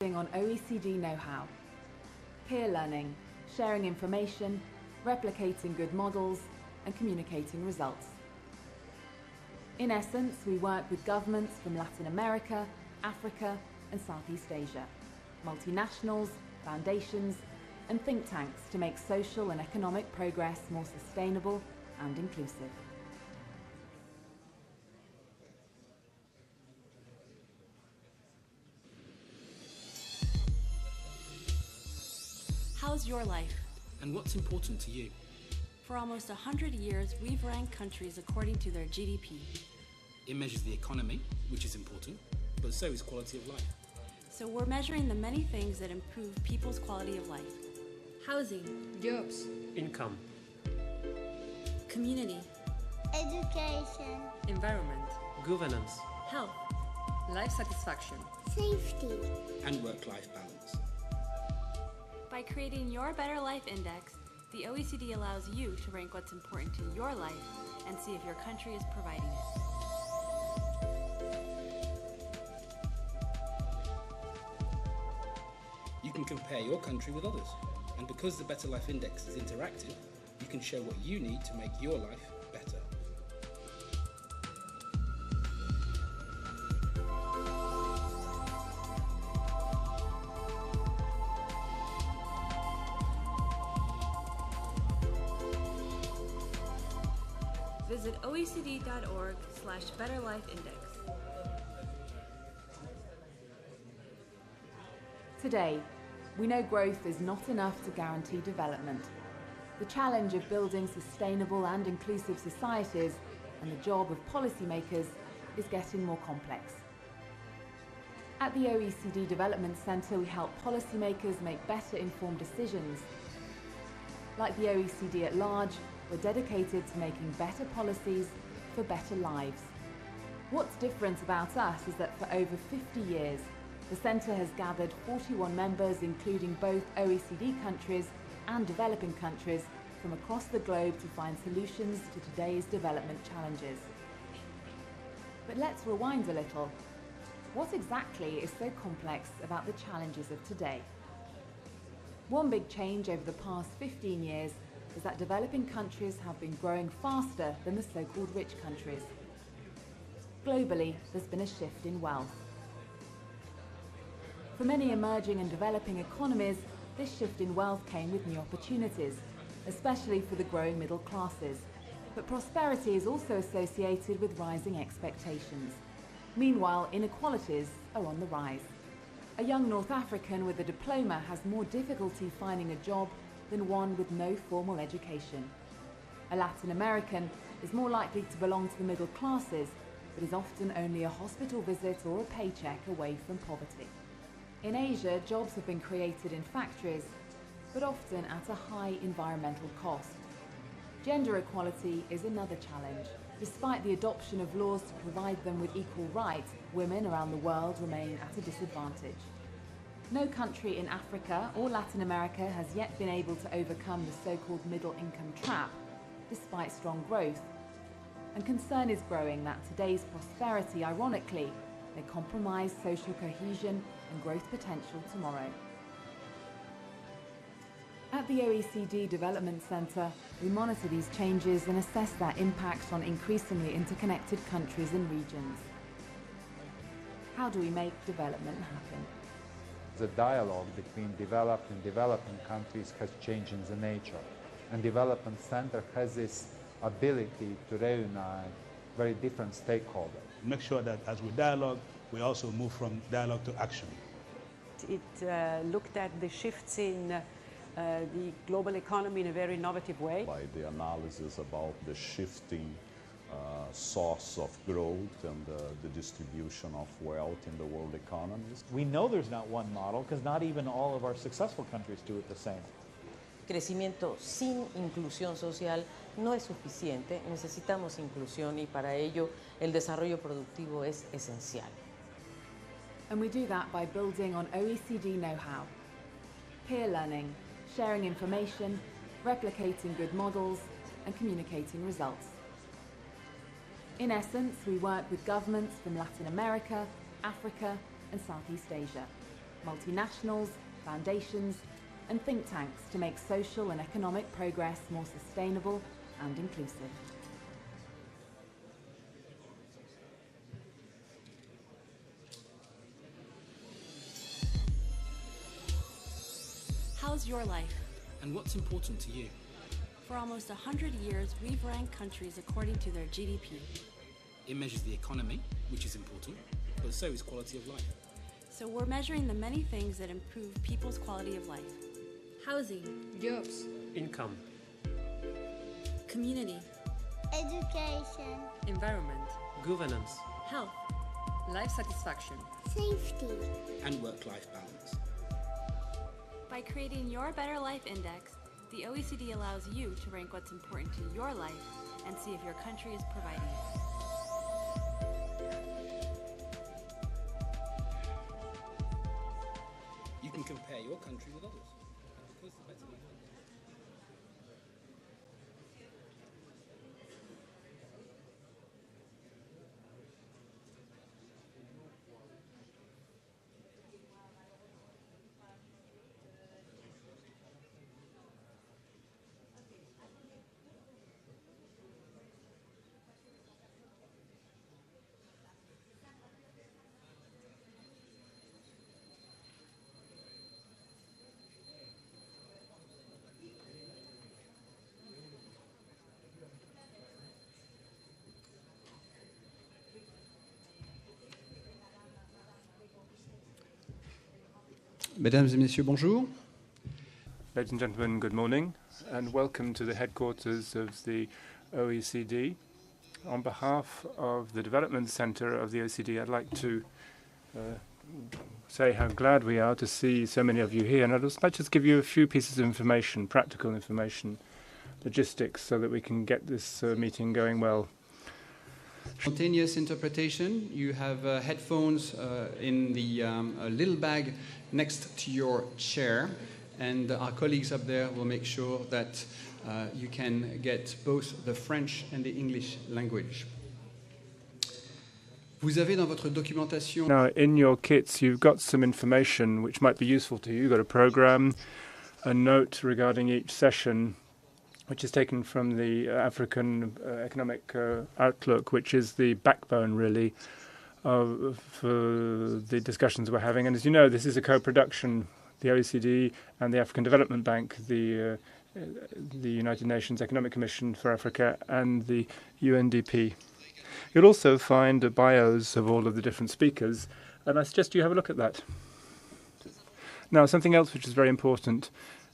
On OECD know-how, peer learning, sharing information, replicating good models, and communicating results. In essence, we work with governments from Latin America, Africa, and Southeast Asia, multinationals, foundations, and think tanks to make social and economic progress more sustainable and inclusive. How's your life? And what's important to you? For almost 100 years, we've ranked countries according to their GDP. It measures the economy, which is important, but so is quality of life. So we're measuring the many things that improve people's quality of life. Housing, jobs, income, community, education, environment, governance, health, life satisfaction, safety, and work-life balance. By creating your Better Life Index, the OECD allows you to rank what's important to your life and see if your country is providing it. You can compare your country with others, and because the Better Life Index is interactive, you can show what you need to make your life better. Visit oecd.org/betterlifeindex. Today, we know growth is not enough to guarantee development. The challenge of building sustainable and inclusive societies and the job of policymakers is getting more complex. At the OECD Development Centre, we help policymakers make better informed decisions. Like the OECD at large, we're dedicated to making better policies for better lives. What's different about us is that for over 50 years, the Centre has gathered 41 members, including both OECD countries and developing countries from across the globe to find solutions to today's development challenges. But let's rewind a little. What exactly is so complex about the challenges of today? One big change over the past 15 years is that developing countries have been growing faster than the so-called rich countries. Globally, there's been a shift in wealth. For many emerging and developing economies, this shift in wealth came with new opportunities, especially for the growing middle classes. But prosperity is also associated with rising expectations. Meanwhile, inequalities are on the rise. A young North African with a diploma has more difficulty finding a job than one with no formal education. A Latin American is more likely to belong to the middle classes, but is often only a hospital visit or a paycheck away from poverty. In Asia, jobs have been created in factories, but often at a high environmental cost. Gender equality is another challenge. Despite the adoption of laws to provide them with equal rights, women around the world remain at a disadvantage. No country in Africa or Latin America has yet been able to overcome the so-called middle-income trap, despite strong growth. And concern is growing that today's prosperity, ironically, may compromise social cohesion and growth potential tomorrow. At the OECD Development Centre, we monitor these changes and assess their impact on increasingly interconnected countries and regions. How do we make development happen? The dialogue between developed and developing countries has changed in the nature, and Development Center has this ability to reunite very different stakeholders. Make sure that as we dialogue, we also move from dialogue to action. It looked at the shifts in the global economy in a very innovative way. By the analysis about the shifting source of growth and the distribution of wealth in the world economies. We know there's not one model because not even all of our successful countries do it the same. Crecimiento sin inclusión social no es suficiente, necesitamos inclusión y para ello el desarrollo productivo es esencial. And we do that by building on OECD know-how, peer learning, sharing information, replicating good models, and communicating results. In essence, we work with governments from Latin America, Africa, and Southeast Asia, multinationals, foundations, and think tanks to make social and economic progress more sustainable and inclusive. How's your life? And what's important to you? For almost 100 years, we've ranked countries according to their GDP. It measures the economy, which is important, but so is quality of life. So we're measuring the many things that improve people's quality of life. Housing, Jobs. Income. community, education, Environment. Governance. health, Life satisfaction. safety. And work-life balance. By creating your Better Life Index, the OECD allows you to rank what's important to your life and see if your country is providing it. You can compare your country with others. And because the better life index. Mesdames et messieurs, bonjour. Ladies and gentlemen, good morning, and welcome to the headquarters of the OECD. On behalf of the Development Center of the OECD, I'd like to say how glad we are to see so many of you here, and I'd like to just give you a few pieces of information, practical information, logistics, so that we can get this meeting going well. Spontaneous interpretation. You have headphones in the little bag next to your chair, and our colleagues up there will make sure that you can get both the French and the English language. Vous avez dans votre documentation. Now, in your kits, you've got some information which might be useful to you. You've got a program, a note regarding each session, which is taken from the African Economic Outlook, which is the backbone, really, for the discussions we're having. And as you know, this is a co-production, the OECD and the African Development Bank, the United Nations Economic Commission for Africa, and the UNDP. You'll also find the bios of all of the different speakers, and I suggest you have a look at that. Now, something else which is very important.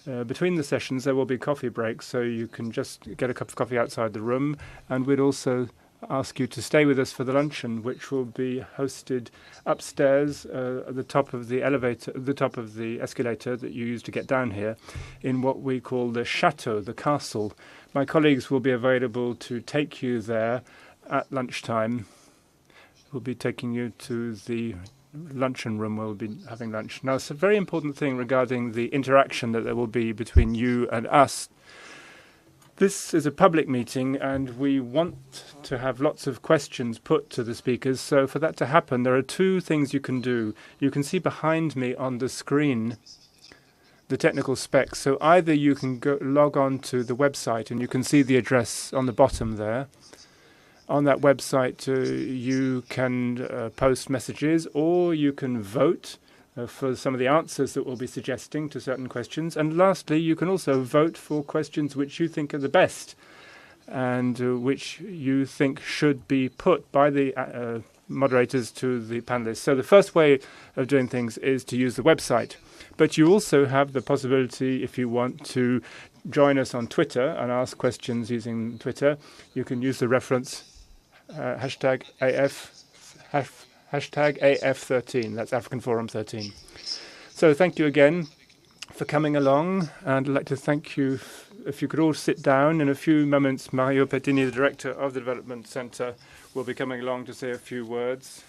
Between the sessions, there will be coffee breaks, so you can just get a cup of coffee outside the room. And we'd also ask you to stay with us for the luncheon, which will be hosted upstairs at the top of the elevator, the top of the escalator that you use to get down here, in what we call the chateau, the castle. My colleagues will be available to take you there at lunchtime. We'll be taking you to the luncheon room where we'll be having lunch. Now, it's a very important thing regarding the interaction that there will be between you and us. This is a public meeting, and we want to have lots of questions put to the speakers. So for that to happen, there are two things you can do. You can see behind me on the screen the technical specs. So either you can log on to the website, and you can see the address on the bottom there. On that website, you can post messages, or you can vote for some of the answers that we'll be suggesting to certain questions. And lastly, you can also vote for questions which you think are the best and which you think should be put by the moderators to the panelists. So the first way of doing things is to use the website. But you also have the possibility, if you want, to join us on Twitter and ask questions using Twitter. You can use the reference hashtag AF13. That's African Forum 13. So thank you again for coming along, and I'd like to thank you. If you could all sit down in a few moments, Mario Pettini, the director of the Development Center, will be coming along to say a few words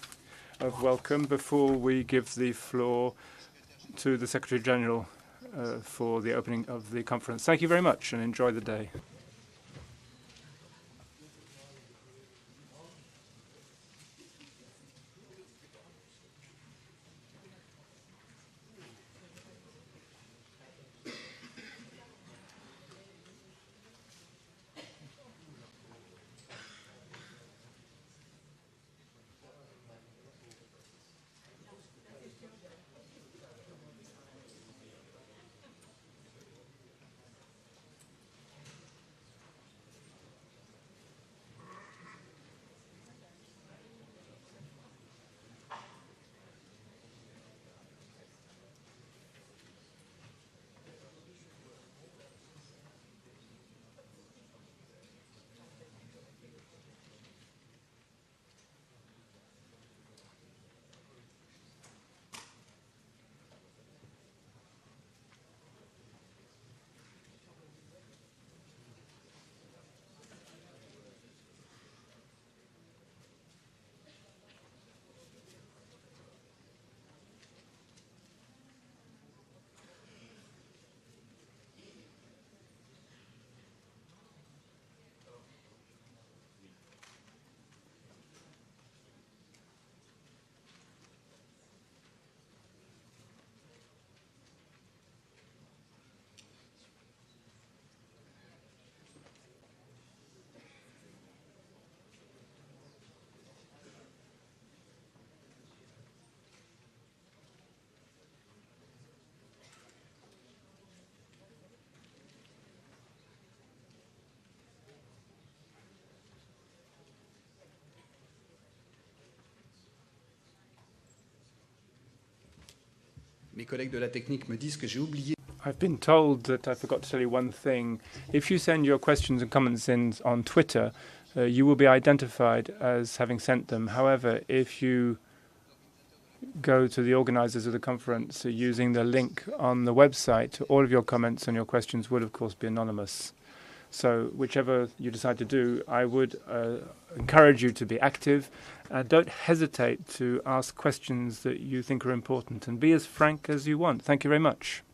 of welcome before we give the floor to the Secretary General for the opening of the conference. Thank you very much, and enjoy the day. Mes collègues de la technique me disent que j'ai oublié. I've been told that I forgot to tell you one thing. If you send your questions and comments in on Twitter, you will be identified as having sent them. However, if you go to the organisers of the conference using the link on the website, all of your comments and your questions would, of course, be anonymous. So whichever you decide to do, I would encourage you to be active. Don't hesitate to ask questions that you think are important and be as frank as you want. Thank you very much.